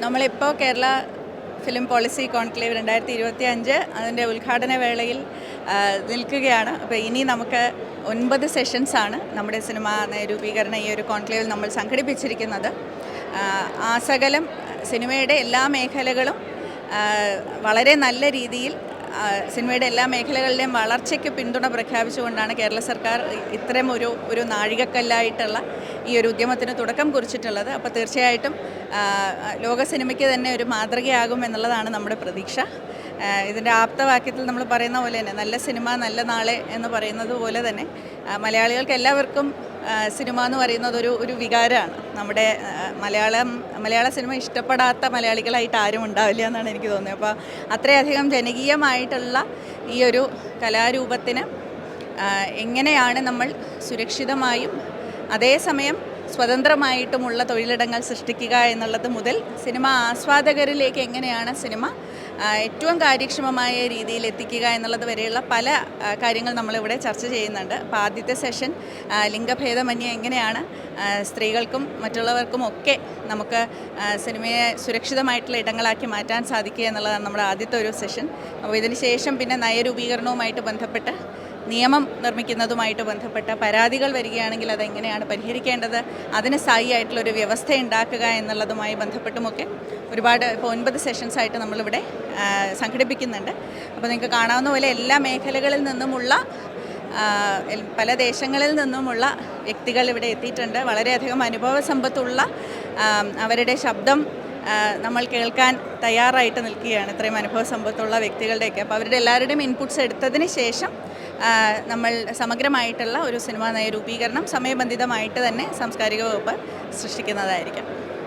നമ്മളിപ്പോൾ Kerala film policy conclave 2025 അതിൻ്റെ ഉദ്ഘാടന വേളയിൽ നിൽക്കുകയാണ്. അപ്പോൾ ഇനി നമുക്ക് 9 സെഷൻസാണ് നമ്മുടെ സിനിമാ നയരൂപീകരണ ഈ ഒരു കോൺക്ലേവിൽ നമ്മൾ സംഘടിപ്പിച്ചിരിക്കുന്നത്. ആസകലം സിനിമയുടെ എല്ലാ മേഖലകളും വളരെ നല്ല രീതിയിൽ സിനിമയുടെ എല്ലാ മേഖലകളുടെയും വളർച്ചയ്ക്ക് പിന്തുണ പ്രഖ്യാപിച്ചുകൊണ്ടാണ് കേരള സർക്കാർ ഇത്തരം ഒരു നാഴികക്കല്ലായിട്ടുള്ള ഈ ഒരു ഉദ്യമത്തിന് തുടക്കം കുറിച്ചിട്ടുള്ളത്. അപ്പോൾ തീർച്ചയായിട്ടും ലോക സിനിമയ്ക്ക് തന്നെ ഒരു മാതൃകയാകും എന്നുള്ളതാണ് നമ്മുടെ പ്രതീക്ഷ. ഇതിൻ്റെ ആപ്തവാക്യത്തിൽ നമ്മൾ പറയുന്ന പോലെ തന്നെ നല്ല സിനിമ നല്ല നാളെ എന്ന് പറയുന്നത് പോലെ തന്നെ മലയാളികൾക്ക് എല്ലാവർക്കും സിനിമ എന്ന് പറയുന്നത് ഒരു വികാരമാണ്. നമ്മുടെ മലയാള സിനിമ ഇഷ്ടപ്പെടാത്ത മലയാളികളായിട്ട് ആരും ഉണ്ടാവില്ല എന്നാണ് എനിക്ക് തോന്നുന്നത്. അപ്പോൾ അത്രയധികം ജനകീയമായിട്ടുള്ള ഈ ഒരു കലാരൂപത്തിന് എങ്ങനെയാണ് നമ്മൾ സുരക്ഷിതമായും അതേസമയം സ്വതന്ത്രമായിട്ടുമുള്ള തൊഴിലിടങ്ങൾ സൃഷ്ടിക്കുക എന്നുള്ളത് മുതൽ സിനിമ ആസ്വാദകരിലേക്ക് എങ്ങനെയാണ് സിനിമ ഏറ്റവും കാര്യക്ഷമമായ രീതിയിൽ എത്തിക്കുക എന്നുള്ളത് വരെയുള്ള പല കാര്യങ്ങൾ നമ്മളിവിടെ ചർച്ച ചെയ്യുന്നുണ്ട്. അപ്പോൾ ആദ്യത്തെ സെഷൻ ലിംഗഭേദമന്യേ എങ്ങനെയാണ് സ്ത്രീകൾക്കും മറ്റുള്ളവർക്കും ഒക്കെ നമുക്ക് സിനിമയെ സുരക്ഷിതമായിട്ടുള്ള ഇടങ്ങളാക്കി മാറ്റാൻ സാധിക്കുക എന്നുള്ളതാണ് നമ്മുടെ ആദ്യത്തെ ഒരു സെഷൻ. അപ്പോൾ ഇതിന് ശേഷം പിന്നെ നയരൂപീകരണവുമായിട്ട് ബന്ധപ്പെട്ട് നിയമം നിർമ്മിക്കുന്നതുമായിട്ട് ബന്ധപ്പെട്ട പരാതികൾ വരികയാണെങ്കിൽ അതെങ്ങനെയാണ് പരിഹരിക്കേണ്ടത്, അതിന് സ്ഥായി ആയിട്ടുള്ളൊരു വ്യവസ്ഥ ഉണ്ടാക്കുക എന്നുള്ളതുമായി ബന്ധപ്പെട്ടുമൊക്കെ ഒരുപാട് ഇപ്പോൾ 9 സെഷൻസായിട്ട് നമ്മളിവിടെ സംഘടിപ്പിക്കുന്നുണ്ട്. അപ്പോൾ നിങ്ങൾക്ക് കാണാവുന്ന പോലെ എല്ലാ മേഖലകളിൽ നിന്നുമുള്ള പല ദേശങ്ങളിൽ നിന്നുമുള്ള വ്യക്തികൾ ഇവിടെ എത്തിയിട്ടുണ്ട്. വളരെയധികം അനുഭവ സമ്പത്തുള്ള അവരുടെ ശബ്ദം നമ്മൾ കേൾക്കാൻ തയ്യാറായിട്ട് നിൽക്കുകയാണ്, ഇത്രയും അനുഭവ സമ്പത്തുള്ള വ്യക്തികളുടെയൊക്കെ. അപ്പോൾ അവരുടെ എല്ലാവരുടെയും ഇൻപുട്സ് എടുത്തതിന് ശേഷം നമ്മൾ സമഗ്രമായിട്ടുള്ള ഒരു സിനിമാ നയരൂപീകരണം സമയബന്ധിതമായിട്ട് തന്നെ സാംസ്കാരിക വകുപ്പ് സൃഷ്ടിക്കുന്നതായിരിക്കും.